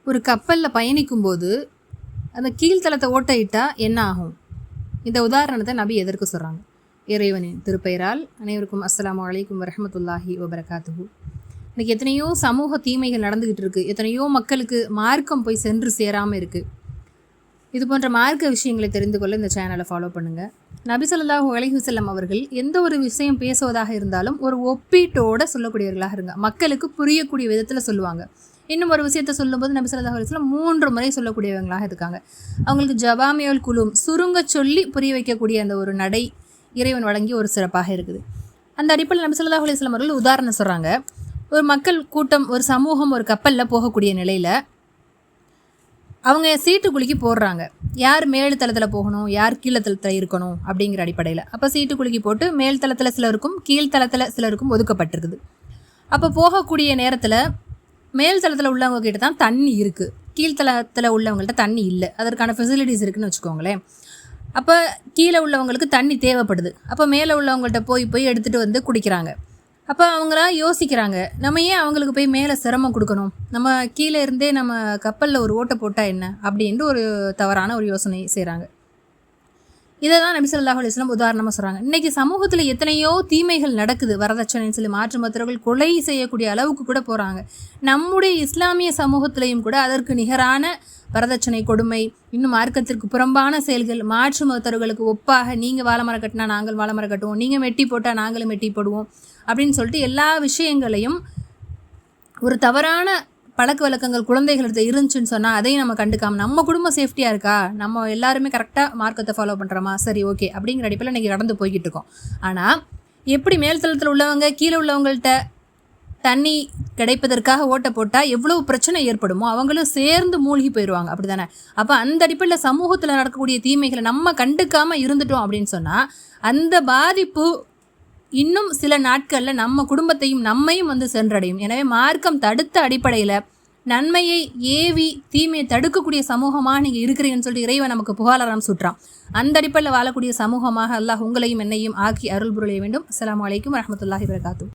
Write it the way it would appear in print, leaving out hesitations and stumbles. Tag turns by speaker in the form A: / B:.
A: ஒரு கப்பலில் பயணிக்கும்போது அந்த கீழ்த்தளத்தை ஓட்டையிட்டால் என்ன ஆகும்? இந்த உதாரணத்தை நபி எதற்கு சொல்கிறாங்க? இறைவனின் திருப்பெயரால் அனைவருக்கும் அஸ்ஸலாமு அலைக்கும் வரஹ்மத்துல்லாஹி வபரகாத்துஹு. இன்றைக்கி எத்தனையோ சமூக தீமைகள் நடந்துக்கிட்டு இருக்குது. எத்தனையோ மக்களுக்கு மார்க்கம் போய் சென்று சேராமல் இருக்குது. இது போன்ற மார்க்க விஷயங்களை தெரிந்து கொள்ள இந்த சேனலை ஃபாலோ பண்ணுங்கள். நபி ஸல்லல்லாஹு அலைஹி வஸல்லம் அவர்கள் எந்த ஒரு விஷயம் பேசுவதாக இருந்தாலும் ஒரு ஒப்பீட்டோடு சொல்லக்கூடியவர்களாக இருங்க. மக்களுக்கு புரியக்கூடிய விதத்தில் சொல்லுவாங்க. இன்னும் ஒரு விஷயத்தை சொல்லும்போது நபி ஸல்லல்லாஹு அலைஹி வஸல்லம் 3 முறை சொல்லக்கூடியவங்களாக இருக்காங்க. அவங்களுக்கு ஜவாமியுல் குலூம் சுருங்க சொல்லி புரிய வைக்கக்கூடிய அந்த ஒரு நடை இறைவன் வழங்கி ஒரு சிறப்பாக இருக்குது. அந்த அடிப்படையில் நபி ஸல்லல்லாஹு அலைஹி வஸல்லம் அவர்கள் உதாரணம் சொல்கிறாங்க. ஒரு மக்கள் கூட்டம், ஒரு சமூகம் ஒரு கப்பலில் போகக்கூடிய நிலையில் அவங்க சீட்டுக்குலுக்கி போடுறாங்க. யார் மேல் தளத்தில் போகணும், யார் கீழ்த்தளத்தில் இருக்கணும் அப்படிங்கிற அடிப்படையில். அப்போ சீட்டுக்குலுக்கி போட்டு மேல் தளத்தில் சிலருக்கும் கீழ்த்தளத்தில் சிலருக்கும் ஒதுக்கப்பட்டிருக்குது. அப்போ போகக்கூடிய நேரத்தில் மேல் தளத்தில் உள்ளவங்க கிட்ட தான் தண்ணி இருக்குது, கீழ்த்தளத்தில் உள்ளவங்கள்ட்ட தண்ணி இல்லை. அதற்கான ஃபெசிலிட்டிஸ் இருக்குதுன்னு வச்சுக்கோங்களேன். அப்போ கீழே உள்ளவங்களுக்கு தண்ணி தேவைப்படுது. அப்போ மேலே உள்ளவங்கள்ட்ட போய் எடுத்துகிட்டு வந்து குடிக்கிறாங்க. அப்போ அவங்களா யோசிக்கிறாங்க, நம்ம ஏன் அவங்களுக்கு போய் மேலே சிரமம் கொடுக்கணும், நம்ம கீழே இருந்தே நம்ம கப்பலில் ஒரு ஓட்டை போட்டால் என்ன அப்படின்ட்டு ஒரு தவறான ஒரு யோசனை செய்கிறாங்க. இதை தான் நபி ஸல்லல்லாஹு அலைஹி வஸல்லம் உதாரணமாக சொல்கிறாங்க. இன்றைக்கி சமூகத்தில் எத்தனையோ தீமைகள் நடக்குது. வரதட்சணைன்னு சொல்லி மாற்று மதத்தவர்கள் கொலை செய்யக்கூடிய அளவுக்கு கூட போகிறாங்க. நம்முடைய இஸ்லாமிய சமூகத்திலையும் கூட அதற்கு நிகரான வரதட்சணை கொடுமை, இன்னும் மார்க்கத்திற்கு புறம்பான செயல்கள், மாற்று மதத்தவர்களுக்கு ஒப்பாக நீங்கள் வாழை மரம் கட்டினா நாங்கள் வாழை மரம் கட்டுவோம், நீங்கள் மெட்டி போட்டால் நாங்களும் மெட்டி போடுவோம் அப்படின்னு சொல்லிட்டு எல்லா விஷயங்களையும் ஒரு தவறான பழக்க வழக்கங்கள் குழந்தைகள்கிட்ட இருந்துச்சுன்னு சொன்னால் அதையும் நம்ம கண்டுக்காமல் நம்ம குடும்பம் சேஃப்டியாக இருக்கா, நம்ம எல்லாருமே கரெக்டாக மார்க்கத்தை ஃபாலோ பண்ணுறோமா, சரி ஓகே அப்படிங்கிற அடிப்படையில் இன்றைக்கி நடந்து போய்கிட்டு இருக்கோம். ஆனால் எப்படி மேல்தளத்தில் உள்ளவங்க கீழே உள்ளவங்கள்ட்ட தண்ணி கிடைப்பதற்காக ஓட்டை போட்டால் எவ்வளவு பிரச்சனை ஏற்படுமோ அவங்களும் சேர்ந்து மூழ்கி போயிடுவாங்க, அப்படி தானே? அப்போ அந்த அடிப்படையில் சமூகத்தில் நடக்கக்கூடிய தீமைகளை நம்ம கண்டுக்காமல் இருந்துட்டோம் அப்படின்னு சொன்னால் அந்த பாதிப்பு இன்னும் சில நாட்களில் நம்ம குடும்பத்தையும் நம்மையும் வந்து சென்றடையும். எனவே மார்க்கம் தடுத்த அடிப்படையில் நன்மையை ஏவி தீமையை தடுக்கக்கூடிய சமூகமாக நீங்கள் இருக்கிறீங்கன்னு சொல்லிட்டு இறைவன் நமக்கு புகாரம் சுற்றான். அந்த அடிப்படையில் வாழக்கூடிய சமூகமாக அல்லாஹ் உங்களையும் என்னையும் ஆக்கி அருள் புரிய வேண்டும். அஸ்ஸலாமு அலைக்கும் வரஹ்மத்துல்லாஹி வபரகாத்துஹு.